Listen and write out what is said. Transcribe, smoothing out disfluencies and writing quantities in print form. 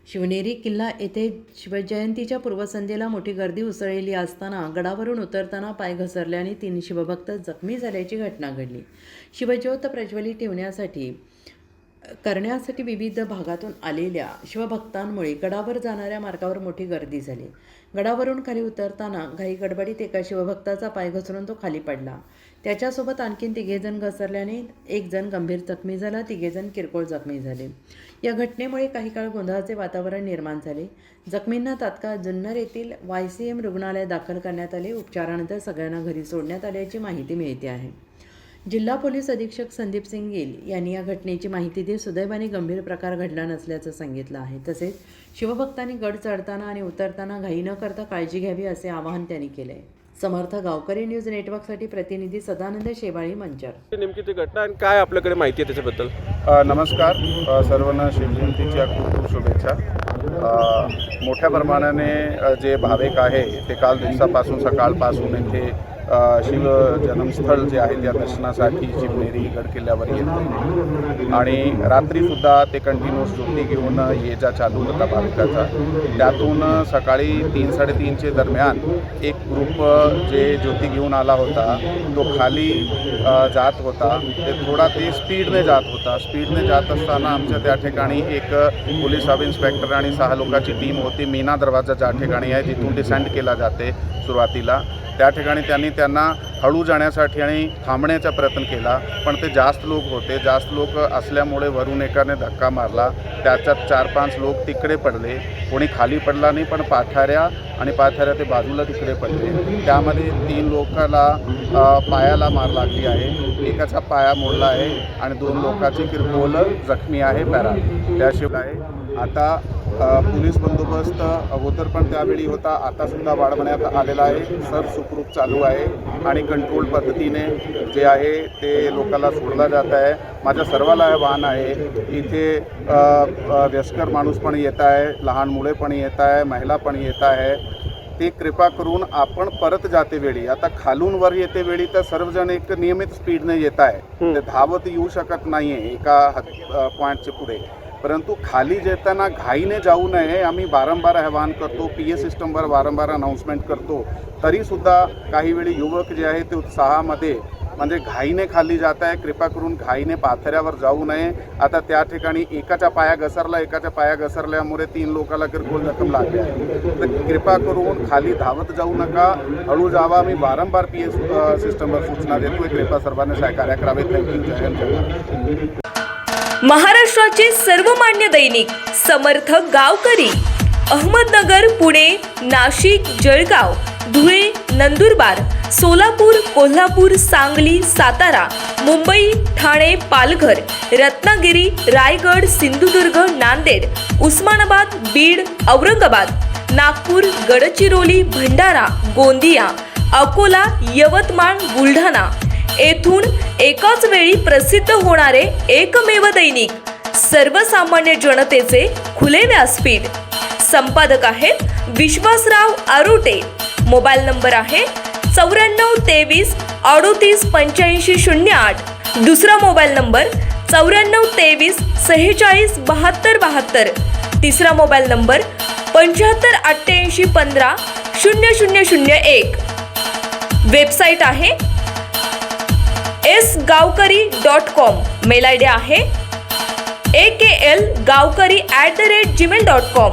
शिवनेरी किल्ला येथे शिवजयंतीच्या पूर्वसंध्येला मोठी गर्दी उसळलेली असताना गडावरून उतरताना पाय घसरल्याने 3 शिवभक्त जखमी झाल्याची घटना घडली. शिवज्योत प्रज्वलित करण्यासाठी विविध भागातून आलेल्या शिवभक्तांमुळे गडावर जाणाऱ्या मार्गावर मोठी गर्दी झाली. गडावरून खाली उतरताना घाई गडबडीत एका शिवभक्ताचा पाय घसरून तो खाली पडला. त्याच्यासोबत आणखीन 3 जण घसरल्याने 1 जण गंभीर जखमी झाला, 3 जण किरकोळ जखमी झाले. या घटनेमुळे काही काळ गोंधळाचे वातावरण निर्माण झाले. जखमींना तात्काळ जुन्नर येथील YCM रुग्णालयात दाखल करण्यात आले. उपचारानंतर सगळ्यांना घरी सोडण्यात आल्याची माहिती मिळते आहे. जिल्हा पोलीस अधीक्षक संदीप सिंग गिल यांनी या घटनेची माहिती देत सुदैवाने गंभीर प्रकार घडला नसल्याचं सांगितलं आहे. तसेच शिवभक्तांनी गड चढताना आणि उतरताना घाई न करता काळजी घ्यावी असे आवाहन त्यांनी केले. समर्थ गावकरी न्यूज नेटवर्कसाठी प्रतिनिधी सदानंद शेवाळी, मंचर. नेमकी ती घटना आणि काय आपल्याकडे माहिती आहे त्याच्याबद्दल? नमस्कार, सर्वांना शिवजयंतीच्या खूप खूप शुभेच्छा. मोठ्या प्रमाणाने जे भाविक आहे ते काल दिवसापासून सकाळपासून इथे शिव जन्मस्थळ जे आहे त्या दर्शनासाठी शिवनेरी गड किल्ल्यावर येते आणि रात्रीसुद्धा ते कंटिन्यूस ज्योती घेऊन ये जा चालू होता भाविकाचा. त्यातून सकाळी 3-3:30चे दरम्यान एक ग्रुप जे ज्योती घेऊन आला होता तो खाली जात होता. ते स्पीडने जात होता. स्पीडने जात असताना आमच्या त्या ठिकाणी एक पोलीस सब इन्स्पेक्टर आणि 6 लोकांची टीम होती. मीना दरवाजा ज्या ठिकाणी आहे जिथून डिसेंड केला जाते सुरुवातीला, त्या ठिकाणी त्यांना हळू जाण्यासाठी आणि थांबण्याचा प्रयत्न केला, पण ते जास्त लोक होते. जास्त लोक असल्यामुळे वरून एकाने धक्का मारला. त्याच्यात 4-5 लोक तिकडे पडले. कोणी खाली पडला नाही, पण पायथ्याऱ्या ते बाजूला तिकडे पडले. त्यामध्ये 3 लोकांना पायाला मार लागली आहे. एकाचा पाया मोडला आहे आणि 2 लोकांची किरकोळ जखमी आहे पॅरा. त्याशिवाय आता पोलीस बंदोबस्त अगोदर पण त्यावेळी होता, आतासुद्धा वाढवण्यात आलेला आहे. सर्व सुखरूप चालू आहे आणि कंट्रोल पद्धतीने जे आहे ते लोकांना सोडला जात आहे. माझ्या सर्वाला आव्हान आहे, इथे वयस्कर माणूस पण येत आहे, लहान मुले पण येत आहे, महिला पण येत आहे. ते कृपा करून आपण परत जाते वेळी, आता खालून वर येते वेळी तर सर्वजण एक नियमित स्पीडने येत आहे. ते धावत येऊ शकत नाही आहे एका पॉईंटच्या पुढे, परंतु खाली जेताना घाईने जाऊ नये आम्ही वारंवार आवाहन करतो. PA सिस्टमवर वारंवार अनाउन्समेंट करतो. तरीसुद्धा काही वेळी युवक जे आहे ते उत्साहामध्ये म्हणजे घाईने खाली जात आहे. कृपा करून घाईने पाथऱ्यावर जाऊ नये. आता त्या ठिकाणी एकाच्या पाया घसरल्यामुळे 3 लोकांना किरकोळ जखम लागली आहे. तर कृपा करून खाली धावत जाऊ नका, हळू जावा. मी वारंवार PA सिस्टमवर सूचना देतोय. कृपा सर्वांनी सहकार्य करावे. थँक्यू. जय हिंद, जय महाराष्ट्र. महाराष्ट्राचे सर्वमान्य दैनिक समर्थ गावकरी, अहमदनगर, पुणे, नाशिक, जळगाव, धुळे, नंदुरबार, सोलापूर, कोल्हापूर, सांगली, सातारा, मुंबई, ठाणे, पालघर, रत्नागिरी, रायगड, सिंधुदुर्ग, नांदेड, उस्मानाबाद, बीड, औरंगाबाद, नागपूर, गडचिरोली, भंडारा, गोंदिया, अकोला, यवतमाळ, बुलढाणा येथून एकाच वेळी प्रसिद्ध होणारे एकमेव दैनिक, सर्वसामान्य जनतेचे खुले व्यासपीठ. संपादक आहेत विश्वासराव आरोटे. मोबाईल नंबर आहे 9423 38 85 08. दुसरा मोबाईल नंबर 9423 46 72 72. तिसरा मोबाईल नंबर 75 88 15 0001. वेबसाईट आहे sgavkari.com. मेल ID आहे AKLgavkari@gmail.com.